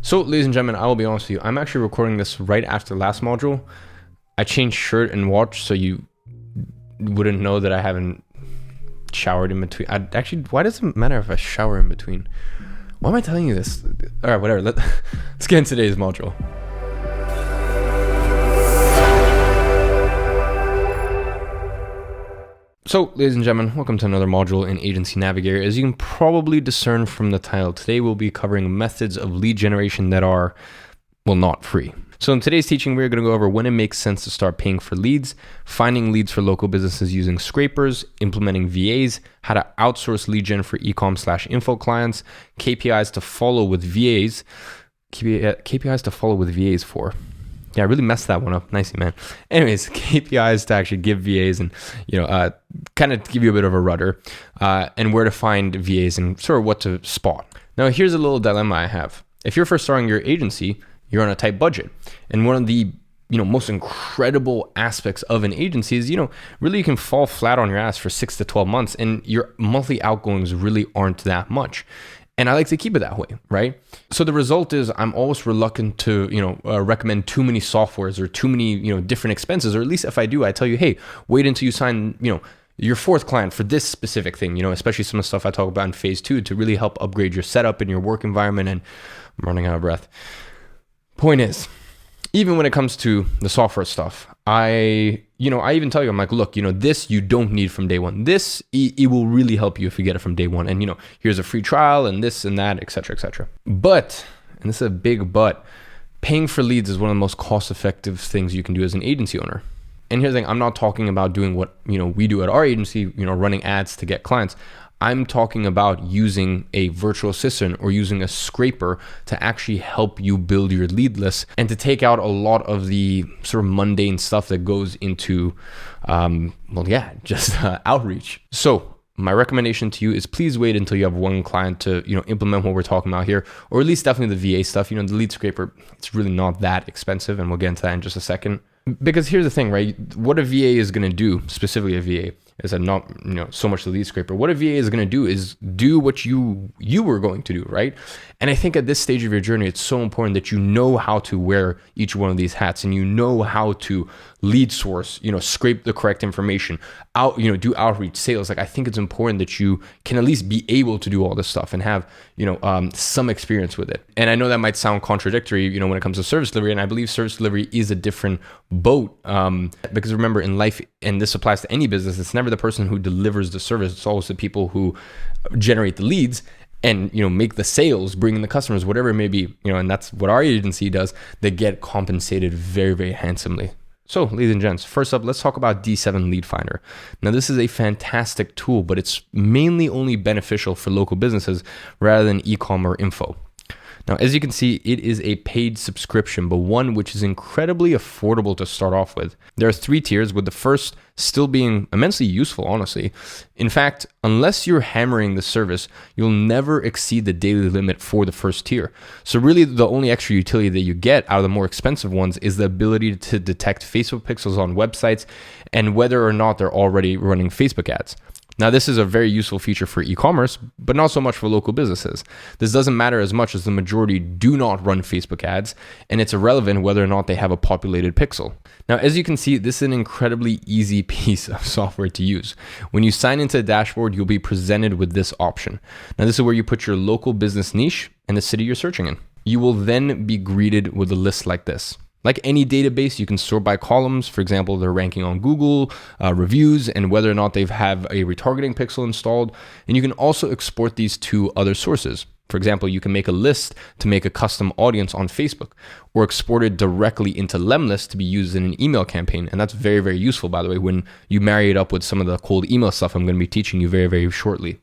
So, ladies and gentlemen, I will be honest with you. I'm actually recording this right after the last module. I changed shirt and watch so you wouldn't know that I haven't showered in between. Why does it matter if I shower in between? Why am I telling you this? All right, whatever. Let's get into today's module. So, ladies and gentlemen, welcome to another module in Agency Navigator. As you can probably discern from the title, today we'll be covering methods of lead generation that are, well, not free. So in today's teaching, we're going to go over when it makes sense to start paying for leads, finding leads for local businesses using scrapers, implementing VAs, how to outsource lead gen for e-com/info clients, KPIs to follow with VAs, KPIs to follow with VAs for. Yeah, I really messed that one up. Nicely, man. Anyways, KPIs to actually give VAs and, kind of give you a bit of a rudder, and where to find VAs and sort of what to spot. Now, here's a little dilemma I have. If you're first starting your agency, you're on a tight budget. And one of the, most incredible aspects of an agency is, really you can fall flat on your ass for 6 to 12 months and your monthly outgoings really aren't that much. And I like to keep it that way, right? So the result is I'm always reluctant to, recommend too many softwares or too many, different expenses. Or at least if I do, I tell you, hey, wait until you sign, your fourth client for this specific thing, especially some of the stuff I talk about in phase 2 to really help upgrade your setup and your work environment. And I'm running out of breath. Point is, even when it comes to the software stuff, I even tell you, I'm like, look, this you don't need from day one. This, it will really help you if you get it from day one. And, here's a free trial and this and that, et cetera, et cetera. But, and this is a big but, paying for leads is one of the most cost-effective things you can do as an agency owner. And here's the thing, I'm not talking about doing what, we do at our agency, running ads to get clients. I'm talking about using a virtual assistant or using a scraper to actually help you build your lead list and to take out a lot of the sort of mundane stuff that goes into, outreach. So my recommendation to you is please wait until you have one client to, implement what we're talking about here, or at least definitely the VA stuff. The lead scraper, it's really not that expensive, and we'll get into that in just a second. Because here's the thing, right? What a VA is going to do, specifically a VA, is not so much the lead scraper. What a VA is going to do is do what you were going to do, right? And I think at this stage of your journey, it's so important that you know how to wear each one of these hats, and you know how to lead source, scrape the correct information, do outreach, sales. Like, I think it's important that you can at least be able to do all this stuff and have some experience with it. And I know that might sound contradictory, when it comes to service delivery, and I believe service delivery is a different boat, because remember, in life, and this applies to any business, it's never the person who delivers the service, it's always the people who generate the leads and make the sales, bring in the customers, whatever it may be, and that's what our agency does. They get compensated very, very handsomely. So, ladies and gents, first up, let's talk about D7 Lead Finder. Now, this is a fantastic tool, but it's mainly only beneficial for local businesses rather than e-com or info. Now, as you can see, it is a paid subscription, but one which is incredibly affordable to start off with. There are 3 tiers, with the first still being immensely useful, honestly. In fact, unless you're hammering the service, you'll never exceed the daily limit for the first tier. So really, the only extra utility that you get out of the more expensive ones is the ability to detect Facebook pixels on websites and whether or not they're already running Facebook ads. Now, this is a very useful feature for e-commerce, but not so much for local businesses. This doesn't matter as much as the majority do not run Facebook ads, and it's irrelevant whether or not they have a populated pixel. Now, as you can see, this is an incredibly easy piece of software to use. When you sign into the dashboard, you'll be presented with this option. Now, this is where you put your local business niche and the city you're searching in. You will then be greeted with a list like this. Like any database, you can sort by columns. For example, their ranking on Google, reviews, and whether or not they have a retargeting pixel installed. And you can also export these to other sources. For example, you can make a list to make a custom audience on Facebook, or export it directly into Lemlist to be used in an email campaign. And that's very, very useful, by the way, when you marry it up with some of the cold email stuff I'm going to be teaching you very, very shortly.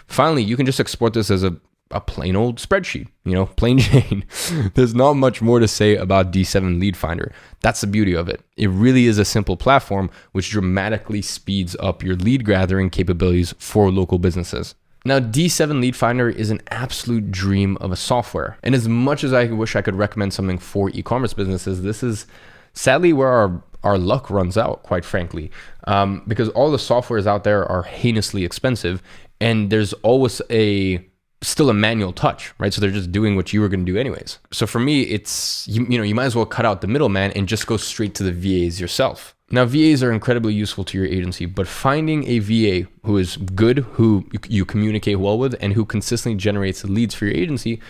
Finally, you can just export this as a plain old spreadsheet, plain Jane. There's not much more to say about D7 Lead Finder. That's the beauty of it. It really is a simple platform which dramatically speeds up your lead gathering capabilities for local businesses. Now, D7 Lead Finder is an absolute dream of a software. And as much as I wish I could recommend something for e-commerce businesses, this is sadly where our luck runs out, quite frankly, because all the softwares out there are heinously expensive, and there's always a still a manual touch, right? So they're just doing what you were going to do anyways. So for me, it's, you might as well cut out the middleman and just go straight to the VAs yourself. Now, VAs are incredibly useful to your agency, but finding a VA who is good, who you communicate well with, and who consistently generates leads for your agency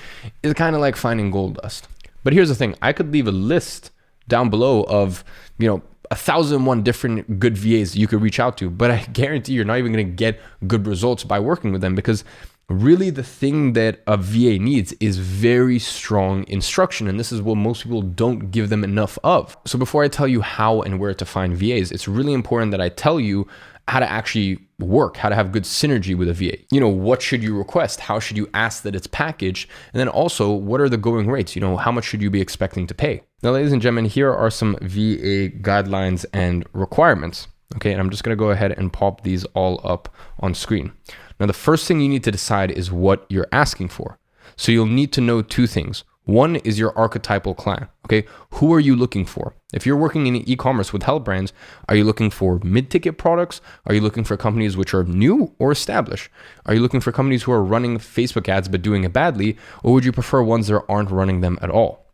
is kind of like finding gold dust. But here's the thing. I could leave a list down below of, 1,001 different good VAs you could reach out to, but I guarantee you're not even going to get good results by working with them, because really the thing that a VA needs is very strong instruction, and this is what most people don't give them enough of. So before I tell you how and where to find VAs, it's really important that I tell you how to actually work, how to have good synergy with a VA. What should you request? How should you ask that it's packaged? And then also, what are the going rates? How much should you be expecting to pay? Now, ladies and gentlemen, here are some VA guidelines and requirements. Okay, and I'm just gonna go ahead and pop these all up on screen. Now, the first thing you need to decide is what you're asking for. So you'll need to know two things. One is your archetypal client, okay? Who are you looking for? If you're working in e-commerce with health brands, are you looking for mid-ticket products? Are you looking for companies which are new or established? Are you looking for companies who are running Facebook ads but doing it badly? Or would you prefer ones that aren't running them at all?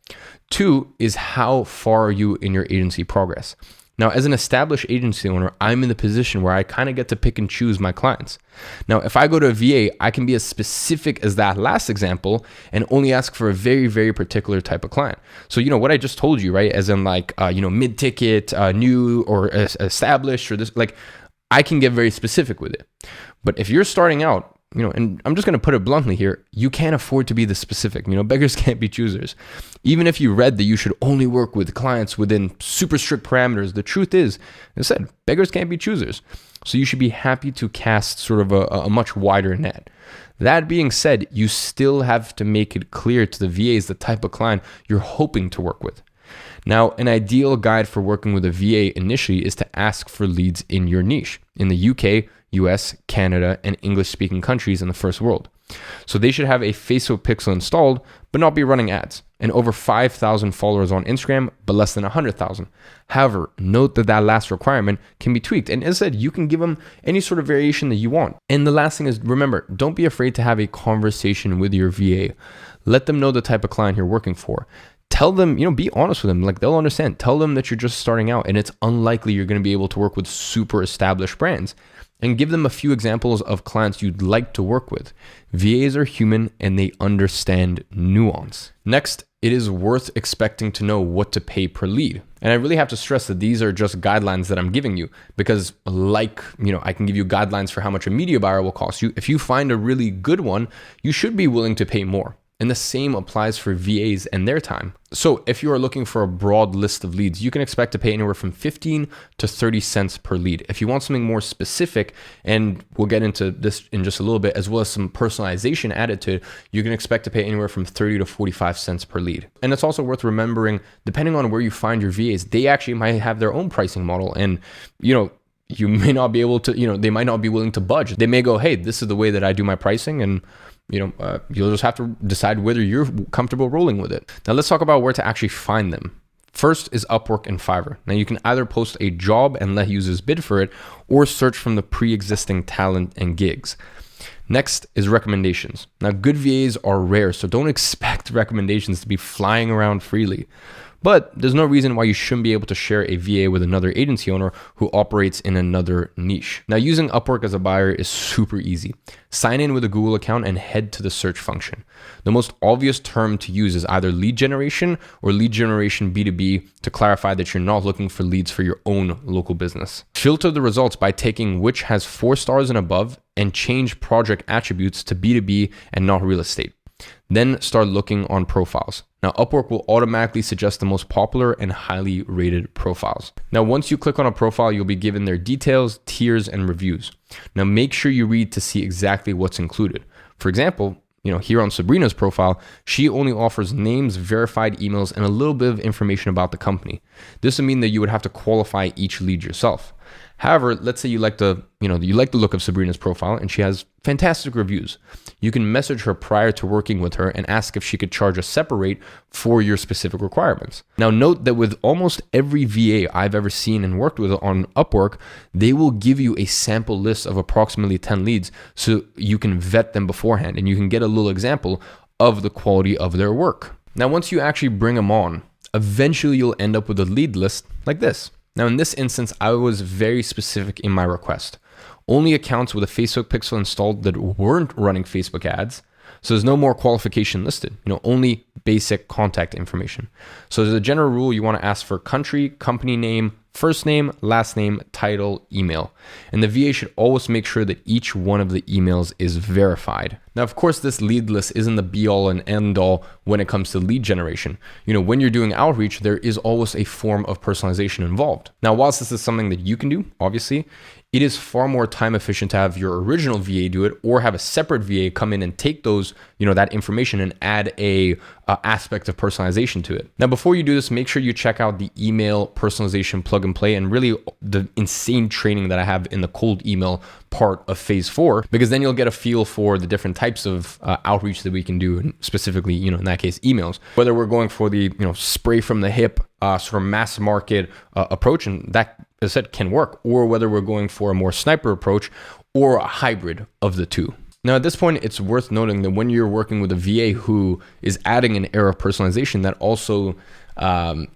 Two is how far are you in your agency progress? Now, as an established agency owner, I'm in the position where I kind of get to pick and choose my clients. Now, if I go to a VA, I can be as specific as that last example and only ask for a very, very particular type of client. So, what I just told you, right? As in like, mid-ticket, new or established or this, like, I can get very specific with it. But if you're starting out, and I'm just going to put it bluntly here, you can't afford to be this specific. Beggars can't be choosers. Even if you read that you should only work with clients within super strict parameters, the truth is, as I said, beggars can't be choosers. So you should be happy to cast sort of a much wider net. That being said, you still have to make it clear to the VAs the type of client you're hoping to work with. Now, an ideal guide for working with a VA initially is to ask for leads in your niche, in the UK, US, Canada, and English-speaking countries in the first world. So they should have a Facebook pixel installed, but not be running ads, and over 5,000 followers on Instagram, but less than 100,000. However, note that last requirement can be tweaked. And as I said, you can give them any sort of variation that you want. And the last thing is, remember, don't be afraid to have a conversation with your VA. Let them know the type of client you're working for. Tell them, be honest with them. Like, they'll understand. Tell them that you're just starting out and it's unlikely you're going to be able to work with super established brands. And give them a few examples of clients you'd like to work with. VAs are human and they understand nuance. Next, it is worth expecting to know what to pay per lead. And I really have to stress that these are just guidelines that I'm giving you, because I can give you guidelines for how much a media buyer will cost you. If you find a really good one, you should be willing to pay more. And the same applies for VAs and their time. So if you are looking for a broad list of leads, you can expect to pay anywhere from 15 to 30 cents per lead. If you want something more specific, and we'll get into this in just a little bit, as well as some personalization added to it, you can expect to pay anywhere from 30 to 45 cents per lead. And it's also worth remembering, depending on where you find your VAs, they actually might have their own pricing model. And, you may not be able to, they might not be willing to budge. They may go, hey, this is the way that I do my pricing, and you'll just have to decide whether you're comfortable rolling with it. Now let's talk about where to actually find them. First is Upwork and Fiverr. Now you can either post a job and let users bid for it, or search from the pre-existing talent and gigs. Next is recommendations. Now good VAs are rare, so don't expect recommendations to be flying around freely. But there's no reason why you shouldn't be able to share a VA with another agency owner who operates in another niche. Now, using Upwork as a buyer is super easy. Sign in with a Google account and head to the search function. The most obvious term to use is either lead generation or lead generation B2B, to clarify that you're not looking for leads for your own local business. Filter the results by taking which has 4 stars and above, and change project attributes to B2B and not real estate. Then start looking on profiles. Now, Upwork will automatically suggest the most popular and highly rated profiles. Now, once you click on a profile, you'll be given their details, tiers, and reviews. Now, make sure you read to see exactly what's included. For example, here on Sabrina's profile, she only offers names, verified emails, and a little bit of information about the company. This would mean that you would have to qualify each lead yourself. However, let's say you like the look of Sabrina's profile and she has fantastic reviews. You can message her prior to working with her and ask if she could charge a separate rate for your specific requirements. Now, note that with almost every VA I've ever seen and worked with on Upwork, they will give you a sample list of approximately 10 leads so you can vet them beforehand and you can get a little example of the quality of their work. Now, once you actually bring them on, eventually you'll end up with a lead list like this. Now, in this instance, I was very specific in my request. Only accounts with a Facebook pixel installed that weren't running Facebook ads. So there's no more qualification listed, only basic contact information. So as a general rule, you want to ask for country, company name, first name, last name, title, email. And the VA should always make sure that each one of the emails is verified. Now, of course, this lead list isn't the be all and end all when it comes to lead generation. When you're doing outreach, there is always a form of personalization involved. Now, whilst this is something that you can do, obviously, it is far more time efficient to have your original VA do it or have a separate VA come in and take those, that information and add a aspect of personalization to it. Now, before you do this, make sure you check out the email personalization plug and play and really the insane training that I have in the cold email part of phase 4, because then you'll get a feel for the different types of outreach that we can do, and specifically, in that case, emails. Whether we're going for the, spray from the hip sort of mass market approach, and that, as I said, can work, or whether we're going for a more sniper approach or a hybrid of the two. Now, at this point, it's worth noting that when you're working with a VA who is adding an era of personalization, that also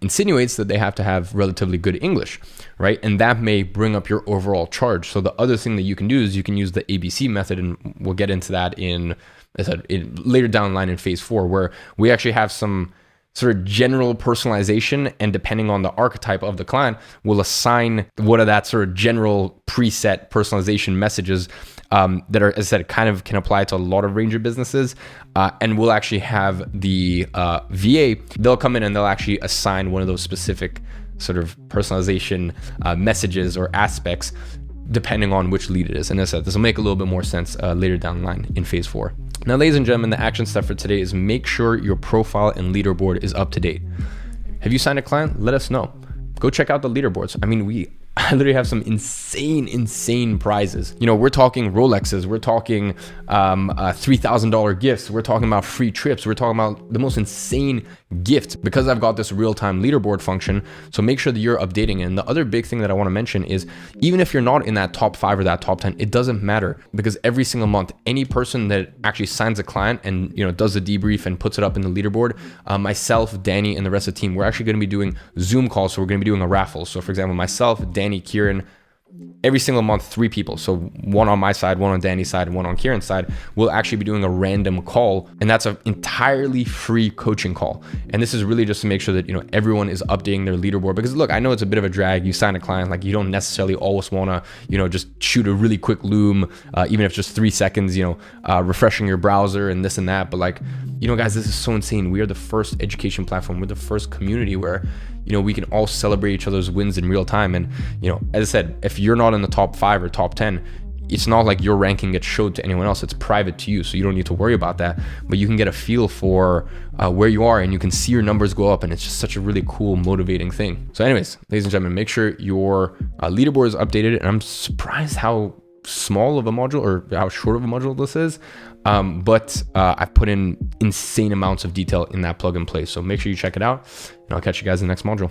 insinuates that they have to have relatively good English, right? And that may bring up your overall charge. So the other thing that you can do is you can use the ABC method, and we'll get into that later down the line in phase 4, where we actually have some sort of general personalization, and depending on the archetype of the client, we'll assign what are that sort of general preset personalization messages that are, as I said, kind of can apply to a lot of range of businesses. And we'll actually have the VA, they'll come in and they'll actually assign one of those specific sort of personalization messages or aspects depending on which lead it is. And as I said, this will make a little bit more sense later down the line in phase 4. Now, ladies and gentlemen, the action step for today is make sure your profile and leaderboard is up to date. Have you signed a client? Let us know. Go check out the leaderboards. I literally have some insane prizes. We're talking Rolexes, we're talking $3,000 gifts, we're talking about free trips, we're talking about the most insane gifts because I've got this real-time leaderboard function. So make sure that you're updating it. And the other big thing that I want to mention is even if you're not in that top 5 or that top 10, it doesn't matter, because every single month, any person that actually signs a client and does a debrief and puts it up in the leaderboard, myself, Danny, and the rest of the team, we're actually going to be doing Zoom calls. So we're going to be doing a raffle. So for example, myself, Danny, Kieran, every single month, 3 people. So one on my side, one on Danny's side, and one on Kieran's side. We'll actually be doing a random call, and that's an entirely free coaching call. And this is really just to make sure that everyone is updating their leaderboard. Because look, I know it's a bit of a drag. You sign a client, like you don't necessarily always want to just shoot a really quick loom, even if it's just 3 seconds, refreshing your browser and this and that. But guys, this is so insane. We are the first education platform. We're the first community where we can all celebrate each other's wins in real time. And, as I said, if you're not in the top 5 or top 10, it's not like your ranking gets showed to anyone else. It's private to you. So you don't need to worry about that, but you can get a feel for where you are, and you can see your numbers go up. And it's just such a really cool, motivating thing. So anyways, ladies and gentlemen, make sure your leaderboard is updated. And I'm surprised how small of a module or how short of a module this is. But I've put in insane amounts of detail in that plug and play. So make sure you check it out, and I'll catch you guys in the next module.